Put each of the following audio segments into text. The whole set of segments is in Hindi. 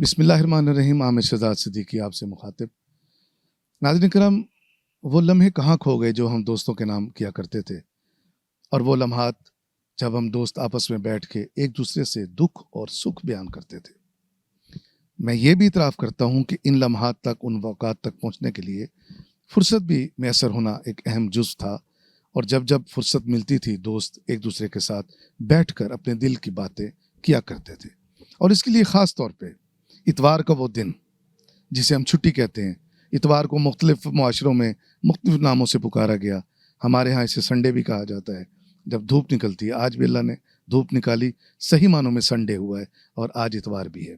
बिस्मिल्लाहिर्रहमानिर्रहीम। आमिर शहजाद सिद्दीकी आपसे मुखातिब। नाज़रीन करम, वो लम्हे कहाँ खो गए जो हम दोस्तों के नाम किया करते थे, और वो लम्हात जब हम दोस्त आपस में बैठ के एक दूसरे से दुख और सुख बयान करते थे। मैं ये भी इतराफ़ करता हूँ कि इन लम्हात तक, उन वक़ात तक पहुँचने के लिए फ़ुर्सत भी मैसर होना एक अहम जुज़ था। और जब जब फ़ुर्सत मिलती थी, दोस्त एक दूसरे के साथ बैठकर अपने दिल की बातें किया करते थे। और इसके लिए ख़ास तौर पे इतवार का वो दिन जिसे हम छुट्टी कहते हैं, इतवार को मुख्तलिफ मुआशरों में मुख्तलिफ नामों से पुकारा गया। हमारे यहाँ इसे संडे भी कहा जाता है, जब धूप निकलती है। आज भी अल्लाह ने धूप निकाली, सही मानों में संडे हुआ है और आज इतवार भी है।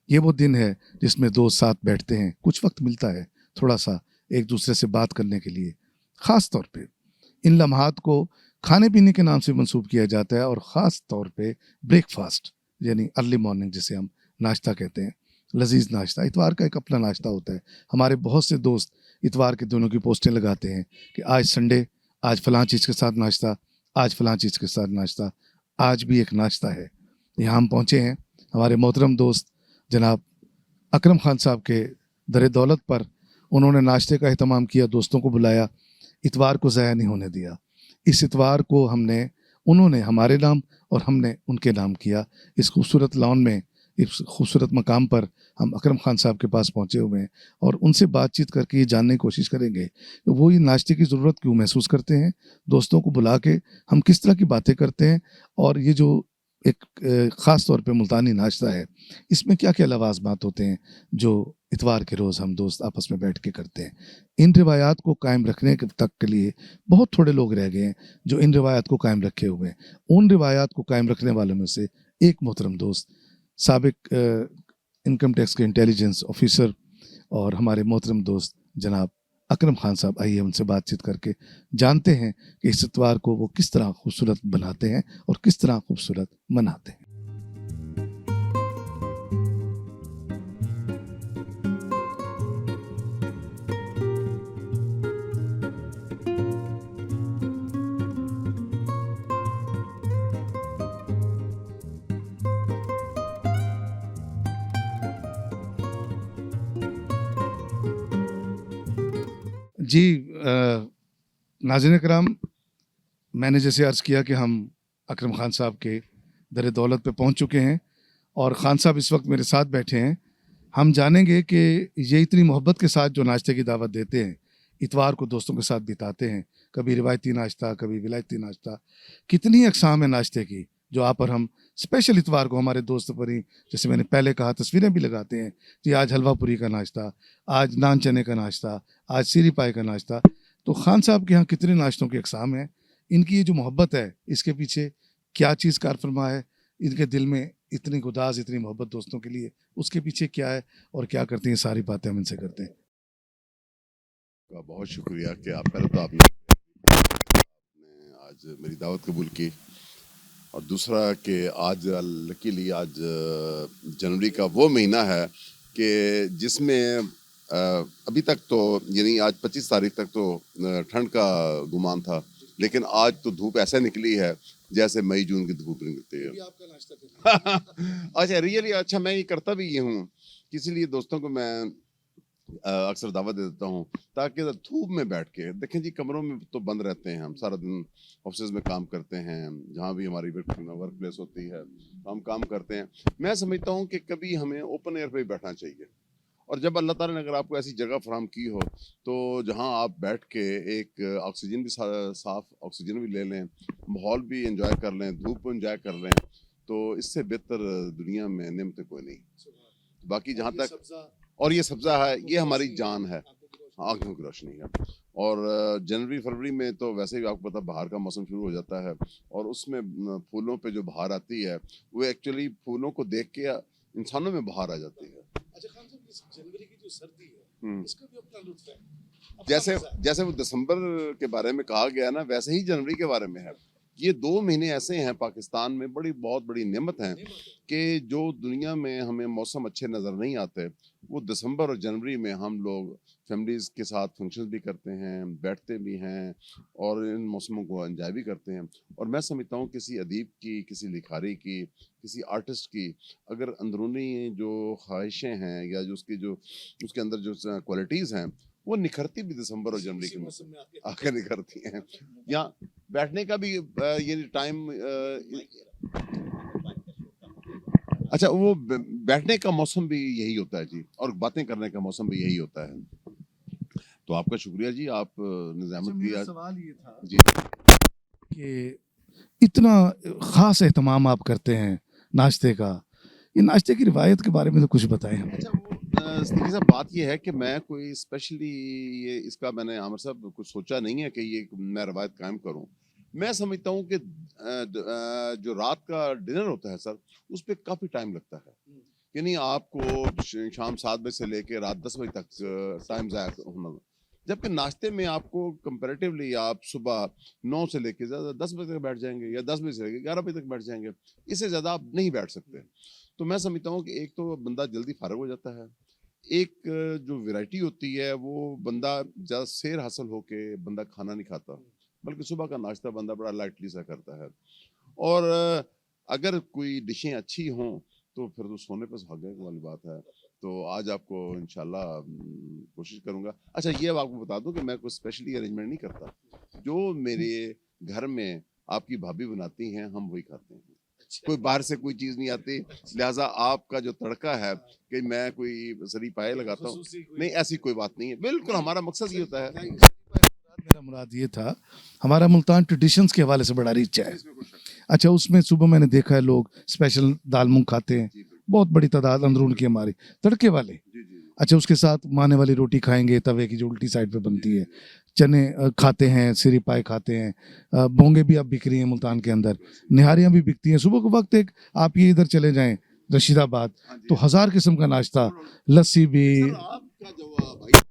ये वो दिन है जिसमें दोस्त साथ बैठते हैं, कुछ वक्त मिलता है थोड़ा सा एक दूसरे से बात करने के लिए। ख़ास तौर पे इन लम्हात को खाने पीने के नाम से मंसूब किया जाता है, और ख़ास तौर पे ब्रेकफास्ट यानी अर्ली मॉर्निंग, जिसे हम नाश्ता कहते हैं, लजीज नाश्ता। इतवार का एक अपना नाश्ता होता है। हमारे बहुत से दोस्त इतवार के दिनों की पोस्टें लगाते हैं कि आज संडे, आज फलां चीज़ के साथ नाश्ता, आज फलां चीज़ के साथ नाश्ता। आज भी एक नाश्ता है। यहाँ हम पहुँचे हैं हमारे मोहतरम दोस्त जनाब अकरम खान साहब के दर दौलत पर। उन्होंने नाश्ते का एहतमाम किया, दोस्तों को बुलाया, इतवार को ज़ाया नहीं होने दिया। इस इतवार को उन्होंने हमारे नाम और हमने उनके नाम किया। इस खूबसूरत लॉन में, इस खूबसूरत मकाम पर हम अकरम खान साहब के पास पहुँचे हुए हैं और उनसे बातचीत करके ये जानने की कोशिश करेंगे कि वो ये नाश्ते की ज़रूरत क्यों महसूस करते हैं। दोस्तों को बुला के हम किस तरह की बातें करते हैं, और ये जो एक ख़ास तौर पे मुल्तानी नाश्ता है, इसमें क्या क्या लवाज़मात होते हैं जो इतवार के रोज़ हम दोस्त आपस में बैठ के करते हैं। इन रिवायात को कायम रखने तक के लिए बहुत थोड़े लोग रह गए हैं जो इन रिवायात को कायम रखे हुए हैं। उन रिवायात को कायम रखने वालों में से एक मोहतरम दोस्त, साबिक इनकम टैक्स के इंटेलिजेंस ऑफिसर और हमारे मोहतरम दोस्त जनाब अकरम खान साहब। आइए उनसे बातचीत करके जानते हैं कि इस इतवार को वो किस तरह खूबसूरत बनाते हैं और किस तरह खूबसूरत मनाते हैं। जी, नाज़रीन कराम, मैंने जैसे अर्ज़ किया कि हम अकरम खान साहब के दर दौलत पे पहुंच चुके हैं और ख़ान साहब इस वक्त मेरे साथ बैठे हैं। हम जानेंगे कि ये इतनी मोहब्बत के साथ जो नाश्ते की दावत देते हैं, इतवार को दोस्तों के साथ बिताते हैं, कभी रिवायती नाश्ता, कभी विलायती नाश्ता, कितनी अक़साम है नाश्ते की जो आप और हम स्पेशल इतवार को हमारे दोस्त पर ही, जैसे मैंने पहले कहा, तस्वीरें भी लगाते हैं कि आज हलवा पूरी का नाश्ता, आज नान चने का नाश्ता, आज सीरी पाए का नाश्ता। तो ख़ान साहब के यहाँ कितने नाश्तों की अक़साम हैं, इनकी ये जो मोहब्बत है, इसके पीछे क्या चीज़ कार फरमा है, इनके दिल में इतनी गुदाज, इतनी मोहब्बत दोस्तों के लिए, उसके पीछे क्या है और क्या करते हैं, सारी बातें हम इनसे करते हैं। बहुत शुक्रिया कि आप पहले तो आपने आज मेरी दावत कबूल की, और दूसरा कि आज लकीली आज जनवरी का वो महीना है कि जिसमें अभी तक तो यानी आज 25 तारीख तक तो ठंड का गुमान था, लेकिन आज तो धूप ऐसे निकली है जैसे मई जून की धूप निकलती है। अच्छा, रियली अच्छा, मैं ये करता भी ये हूँ, इसीलिए दोस्तों को मैं अक्सर दावत दे देता हूँ ताकि धूप में बैठ के देखें। जी, कमरों में तो बंद रहते हैं, हम सारा दिन ऑफिस में काम करते हैं, जहाँ भी हमारी वर्क प्लेस होती है हम काम करते हैं। मैं समझता हूँ कि कभी हमें ओपन एयर पे ही बैठना चाहिए, और जब अल्लाह ताला ने अगर आपको ऐसी जगह फराहम की हो तो जहाँ आप बैठ के एक ऑक्सीजन भी साफ ऑक्सीजन भी ले लें, माहौल भी एंजॉय कर लें, धूप को एंजॉय कर लें, तो इससे बेहतर दुनिया में नेमतें कोई नहीं। बाकी जहाँ तक, और ये सब्ज़ा है, ये हमारी जान है, आँखों की रोशनी है। और जनवरी फरवरी में तो वैसे ही आपको पता बहार का मौसम शुरू हो जाता है, और उसमें फूलों पे जो बहार आती है वो एक्चुअली फूलों को देख के इंसानों में बहार आ जाती है। अच्छा खान साहब, इस जनवरी की जो सर्दी है, इसका भी अपना लुत्फ है। जैसे वो दिसंबर के बारे में कहा गया ना, वैसे ही जनवरी के बारे में है ये 2 महीने ऐसे हैं पाकिस्तान में, बहुत बड़ी नेमत हैं कि जो दुनिया में हमें मौसम अच्छे नज़र नहीं आते, वो दिसंबर और जनवरी में हम लोग फैमिलीज़ के साथ फंक्शंस भी करते हैं, बैठते भी हैं और इन मौसमों को एंजॉय भी करते हैं। और मैं समझता हूँ किसी अदीब की, किसी लिखारी की, किसी आर्टिस्ट की अगर अंदरूनी जो ख्वाहिशें हैं या जो उसके अंदर जो क्वालिटीज़ हैं, वो निखरती भी दिसंबर और जनवरी के मौसम में आके निखरती हैं। या बैठने का भी ये टाइम अच्छा वो बैठने का मौसम भी यही होता है जी, और बातें करने का मौसम भी यही होता है। तो आपका शुक्रिया जी, आप ने ज़हमत की आज। सवाल ये था जी कि इतना खास एहतमाम आप करते हैं नाश्ते का, ये नाश्ते की रिवायत के बारे में तो कुछ बताएं हमें। अच्छा वो देखिए साहब, बात ये है कि मैं कोई स्पेशली ये इसका मैंने आमिर साहब कुछ सोचा नहीं है कि ये मैं रवायत कायम करूं। मैं समझता हूं कि जो रात का डिनर होता है सर, उस पे काफ़ी टाइम लगता है। यानी आपको शाम 7 बजे से लेके रात 10 बजे तक टाइम ज़ाया होना, जबकि नाश्ते में आपको कंपैरेटिवली आप सुबह 9 से लेके ज़्यादा 10 बजे तक बैठ जाएंगे या 10 बजे से लेके 11 बजे तक बैठ जाएंगे, इससे ज़्यादा आप नहीं बैठ सकते। तो मैं समझता हूँ कि एक तो बंदा जल्दी फारग हो जाता है, एक जो वैरायटी होती है वो बंदा ज़्यादा सैर हासिल होके बंदा खाना नहीं खाता, बल्कि सुबह का नाश्ता बंदा बड़ा लाइटली सा करता है। और अगर कोई डिशें अच्छी हों तो फिर तो सोने पे सुहागे वाली बात है। तो आज आपको इंशाल्लाह कोशिश करूँगा। अच्छा ये अब आपको बता दूँ कि मैं कोई स्पेशली अरेंजमेंट नहीं करता, जो मेरे घर में आपकी भाभी बनाती हैं हम वही खाते हैं। कोई बाहर से कोई चीज़ नहीं आती, लिहाजा आपका जो तड़का है कि मैं कोई सरी पाए लगाता हूँ, नहीं ऐसी कोई बात नहीं है। बिल्कुल हमारा मकसद ये होता है। मेरा मुराद ये था, हमारा मुल्तान ट्रेडिशंस के हवाले से बड़ा रिच है। अच्छा उसमें सुबह मैंने देखा है लोग स्पेशल दाल मूंग खाते हैं, बहुत बड़ी तादाद अंदरून की हमारी तड़के वाले। अच्छा उसके साथ माने वाली रोटी खाएंगे तवे की जो उल्टी साइड पे बनती है, चने खाते हैं, सिरी पाए खाते हैं, बोंगे भी अब बिक रही हैं मुल्तान के अंदर, निहारियाँ भी बिकती हैं। सुबह के वक्त एक आप ये इधर चले जाएं रशीदाबाद तो 1000 किस्म का नाश्ता, लस्सी भी। सर आपका जो भाई है,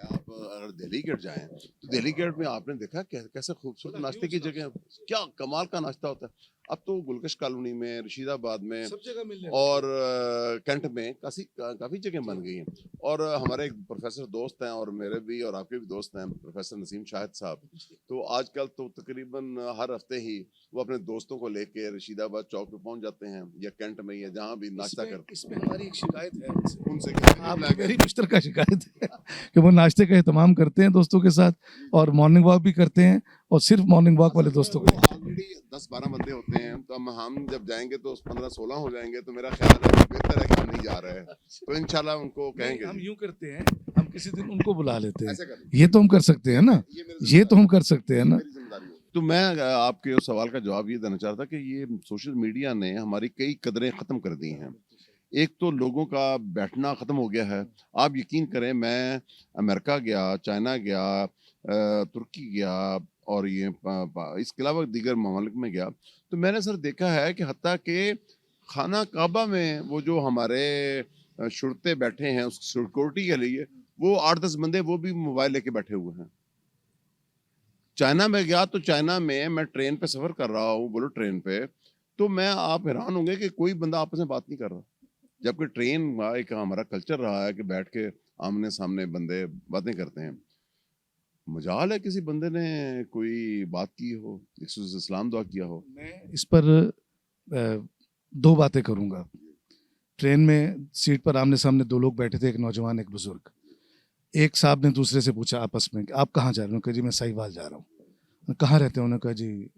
आप अगर दिल्ली गेट जाएं तो दिल्ली गेट में आपने देखा कैसे खूबसूरत नाश्ते की जगह, क्या कमाल का नाश्ता होता है। अब तो गुलकश कॉलोनी में, रशीदाबाद में सब जगह मिल और कैंट में काफ़ी जगह बन गई हैं। और हमारे एक प्रोफेसर दोस्त हैं और मेरे भी और आपके भी दोस्त हैं, प्रोफेसर नसीम शाहिद साहब। तो आजकल तो तकरीबन हर हफ्ते ही वो अपने दोस्तों को लेके रशीदाबाद चौक पे पहुंच जाते हैं या कैंट में या जहाँ भी नाश्ता करते इसमें हमारी एक शिकायत है उनसे आपकी मेरी मुश्तरका शिकायत है कि वो नाश्ते का एहतमाम करते हैं दोस्तों के साथ और मॉर्निंग वॉक भी करते हैं, और सिर्फ मॉर्निंग वॉक वाले दोस्तों को। ऑलरेडी 10-12 बंदे होते हैं, तो हम जब जाएंगे तो 15-16 हो जाएंगे, तो मेरा ख्याल है कि बेहतर है कि हम नहीं जा रहे हैं। तो इंशाल्लाह उनको कहेंगे। हम यूं करते हैं, हम किसी दिन उनको बुला लेते हैं, ऐसे कर, ये तो हम कर सकते हैं ना, ये तो हम कर सकते हैं ना। मेरी जिम्मेदारी है। तो मैं आपके उस सवाल का जवाब ये देना चाहता कि ये सोशल मीडिया ने हमारी कई कदरें ख़त्म कर दी हैं। एक तो लोगों का बैठना ख़त्म हो गया है। आप यकीन करें, मैं अमेरिका गया, चाइना गया, तुर्की गया और ये इसके अलावा दीगर ममालिक में गया, तो मैंने सर देखा है कि हत्ता कि खाना काबा में वो जो हमारे शुरते बैठे हैं उस सिक्योरिटी के लिए, वो 8-10 बंदे वो भी मोबाइल लेके बैठे हुए हैं। चाइना में गया तो चाइना में मैं ट्रेन पे सफ़र कर रहा हूँ, बुलेट ट्रेन पे, तो मैं आप हैरान होंगे कि कोई बंदा आपस में बात नहीं कर रहा, जबकि ट्रेन एक हमारा कल्चर रहा है कि बैठ के आमने सामने बंदे बातें करते हैं। मजाल है किसी बंदे ने कोई बात की हो, एक दूसरे से सलाम दुआ किया हो। मैं इस पर 2 बातें करूंगा। ट्रेन में सीट पर आमने सामने 2 लोग बैठे थे, एक नौजवान एक बुजुर्ग। एक साहब ने दूसरे से पूछा आपस में कि आप कहाँ जा रहे हो? उन्होंने कहा जी मैं साहिवाल जा रहा हूँ। कहाँ रहते हैं? उन्होंने कहा जी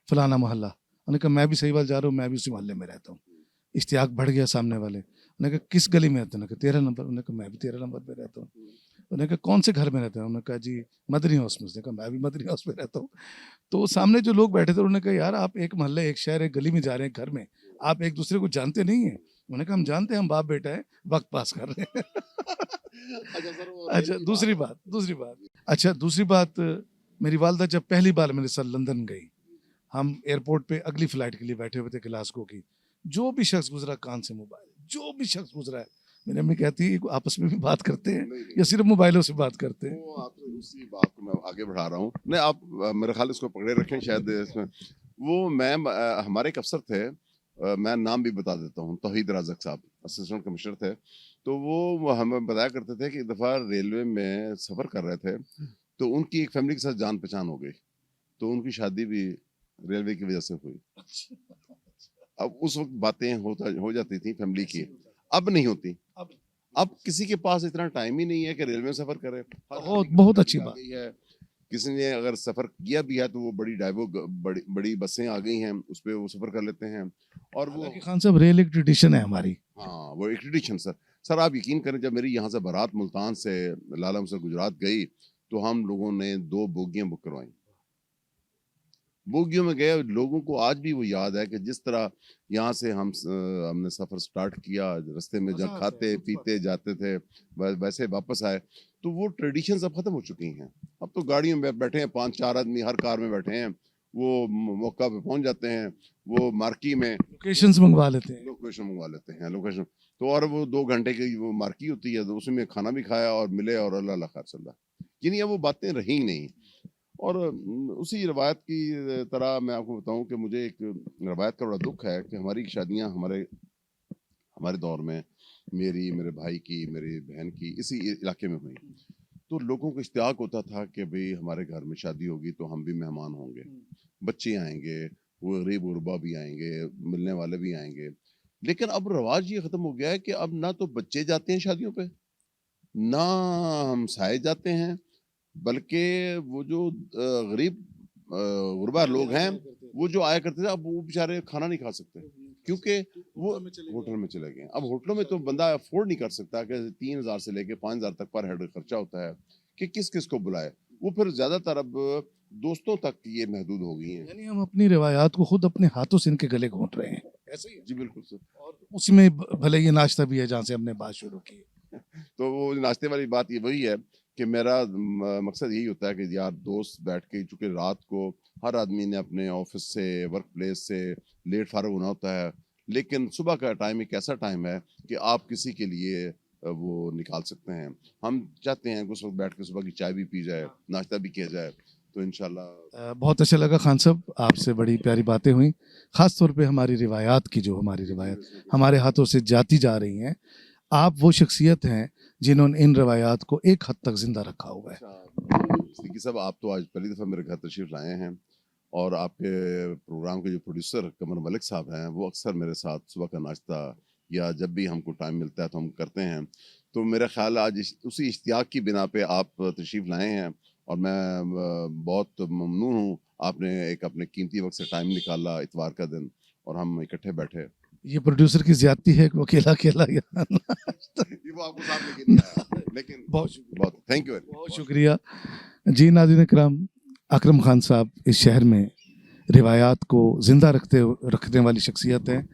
फलाना मोहल्ला। उन्होंने कहा मैं भी साहिवाल जा रहा हूँ, मैं भी उसी मोहल्ले में रहता हूँ। इश्तियाक बढ़ गया सामने वाले। उन्होंने कहा किस गली में रहते हैं? उन्होंने कहा 13 नंबर। उन्होंने कहा मैं भी 13 नंबर पे रहता हूँ। उन्होंने कहा कौन से घर में रहते हैं? उन्होंने कहा जी मदनी हाउस में। उसने कहा मैं भी मदनी हाउस में रहता हूँ। तो सामने जो लोग बैठे थे उन्होंने कहा यार आप एक मोहल्ले, एक शहर, एक गली में जा रहे हैं घर में, आप एक दूसरे को जानते नहीं हैं? उन्होंने कहा हम जानते हैं, हम बाप बेटा है, वक्त पास कर रहे हैं। अच्छा सर, अच्छा दूसरी बात, मेरी वालदा जब पहली बार मेरे साथ लंदन गई, हम एयरपोर्ट पे अगली फ्लाइट के लिए बैठे हुए थे ग्लासगो की, जो भी शख्स गुजरा कान से मोबाइल, जो भी शख्स गुजरा है, मेरी अम्मी कहती है आपस में भी बात करते हैं या सिर्फ मोबाइलों से बात करते हैं? आपसे उसी बात को मैं आगे बढ़ा रहा हूँ। नहीं आप मेरे ख्याल इसको पकड़े रखें, शायद इसमें हमारे एक अफ़सर थे, मैं नाम भी बता देता हूँ, तौहीद राज़क साहब असिस्टेंट कमिश्नर थे। तो वो हमें बताया करते थे कि एक दफ़ा रेलवे में सफ़र कर रहे थे, तो उनकी एक फ़ैमिली के साथ जान-पहचान हो गई। तो उनकी शादी भी रेलवे की वज़ह से हुई। अब उस वक़्त बातें हो जाती थी फ़ैमिली की, अब नहीं होती। अब किसी के पास इतना टाइम ही नहीं है कि रेलवे में सफ़र करे। हर आदमी बहुत के पास बहुत गाड़ी अच्छी आ बात। गई है। किसी ने अगर सफ़र किया भी है तो वो बड़ी बड़ी बसें आ गई हैं, उसपे वो सफ़र कर लेते हैं और वो हालांकि खान साहब रेल एक ट्रेडिशन है हमारी। हाँ, वो एक ट्रेडिशन सर। सर आप यकीन करें जब मेरी यहाँ से बारात मुल्तान से लाला मुझसे गुजरात गई, तो हम लोगों ने 2 बोगियाँ बुक करवाईं। बोगियों में गए, लोगों को आज भी वो याद है कि जिस तरह यहाँ से हमने सफ़र स्टार्ट किया, रास्ते में मजा जहाँ आता है, लुत्फ आता खाते-पीते जाते थे, वैसे वापस आए। तो वो ट्रेडिशंस अब ख़त्म हो चुकी हैं। अब तो गाड़ियों में बैठे हैं 5-4 आदमी हर कार में बैठे हैं। वो मौका पे पहुँच जाते हैं। वो मार्की में है। लोकेशंस मंगवा लेते हैं। लोकेशन मंगवा लेते हैं, लोकेशन। तो और वो 2 घंटे की वो मार्की होती है, तो उसमें खाना भी खाया और मिले और अल्लाह अल्लाह खैर चल रहा। यानी अब वो बातें रही नहीं। और उसी रवायत की तरह मैं आपको बताऊँ कि मुझे एक रवायत का बड़ा दुःख है कि हमारी शादियाँ हमारे हमारे दौर में मेरी, मेरे भाई की, मेरी बहन की इसी इलाके में हुई। तो लोगों को इश्तियाक होता था कि भई हमारे घर में शादी होगी तो हम भी मेहमान होंगे। बच्चे आएँगे, वो गरीब-गुरबा भी आएँगे, मिलने वाले भी आएँगे। लेकिन अब रवाज ये ख़त्म हो गया है कि अब ना तो बच्चे जाते हैं शादियों पे, ना हमसाए जाते हैं, बल्कि वो जो गरीब गुरबा लोग हैं, वो जो आया करते थे, अब वो बेचारे खाना नहीं खा सकते, क्योंकि वो होटल में चले गए हैं। अब होटलों में तो बंदा अफ़ोर्ड नहीं कर सकता कि 3000 से लेके 5000 तक पर हेड खर्चा होता है, कि किस-किस को बुलाए। वो फिर ज़्यादातर अब दोस्तों तक ये महदूद हो गई हैं। यानी हम अपनी रिवायात को खुद अपने हाथों से इनके गले घोंट रहे हैं। ऐसे ही है। जी, बिल्कुल सर। और उसमें भले ये नाश्ता भी है जहाँ से हमने बात शुरू की। तो वो नाश्ते वाली बात ये वही है कि मेरा मकसद यही होता है कि यार दोस्त बैठ के, चूँकि रात को हर आदमी ने अपने ऑफ़िस से, वर्क प्लेस से लेट फ़ारग होना होता है। लेकिन सुबह का टाइम एक ऐसा टाइम है कि आप किसी के लिए वो निकाल सकते हैं। हम चाहते हैं कि उस वक़्त बैठ के सुबह की चाय भी पी जाए, नाश्ता भी किया जाए। तो इंशाल्लाह बहुत अच्छा लगा खान साहब, आपसे बड़ी प्यारी बातें हुई। ख़ास तौर पे हमारी रिवायात की, जो हमारी रिवायत हमारे हाथों से जाती जा रही हैं। आप वो शख्सियत हैं जिन्होंने इन रवायात को एक हद तक ज़िंदा रखा हुआ है। सिद्दीकी साहब आप तो आज पहली दफ़ा मेरे घर तशरीफ़ लाए हैं और आपके प्रोग्राम के जो प्रोड्यूसर कमर मलिक साहब हैं, वो अक्सर मेरे साथ सुबह का नाश्ता या जब भी हमको टाइम मिलता है तो हम करते हैं। तो मेरा ख़्याल है आज उसी इश्तियाक की बिना पे आप तशरीफ़ लाए हैं और मैं बहुत ममनून हूँ, आपने एक अपने कीमती वक़्त से टाइम निकाला इतवार का दिन और हम इकट्ठे बैठे। ये प्रोड्यूसर की ज़्यादती है कि वो अकेला-अकेला यहाँ ये वो आपको साथ लेके नहीं आया, लेकिन बहुत शुक्रिया। बहुत थैंक यू वेरी बहुत मच। शुक्रिया। जी नाज़रीन इकराम, अकरम खान साहब इस शहर में रिवायात को ज़िंदा रखने वाली शख्सियत हैं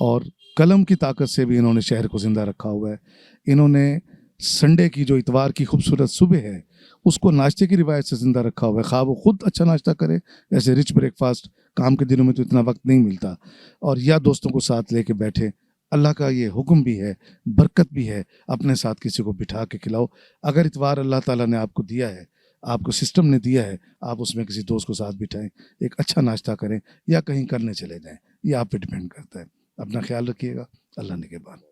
और कलम की ताकत से भी इन्होंने शहर को ज़िंदा रखा हुआ है। इन्होंने संडे की, जो इतवार की खूबसूरत सुबह है, उसको नाश्ते की रिवायत से ज़िंदा रखा हुआ है। ख़्वाह वो खुद अच्छा नाश्ता करे, जैसे रिच ब्रेकफास्ट, काम के दिनों में तो इतना वक्त नहीं मिलता, और या दोस्तों को साथ लेके बैठे। अल्लाह का ये हुक्म भी है, बरकत भी है, अपने साथ किसी को बिठा के खिलाओ। अगर इतवार अल्लाह ताला ने आपको दिया है, आपको सिस्टम ने दिया है, आप उसमें किसी दोस्त को साथ बिठाएं, एक अच्छा नाश्ता करें या कहीं करने चले जाएं। ये आप पे डिपेंड करता है। अपना ख्याल रखिएगा। अल्लाह ने के बाद।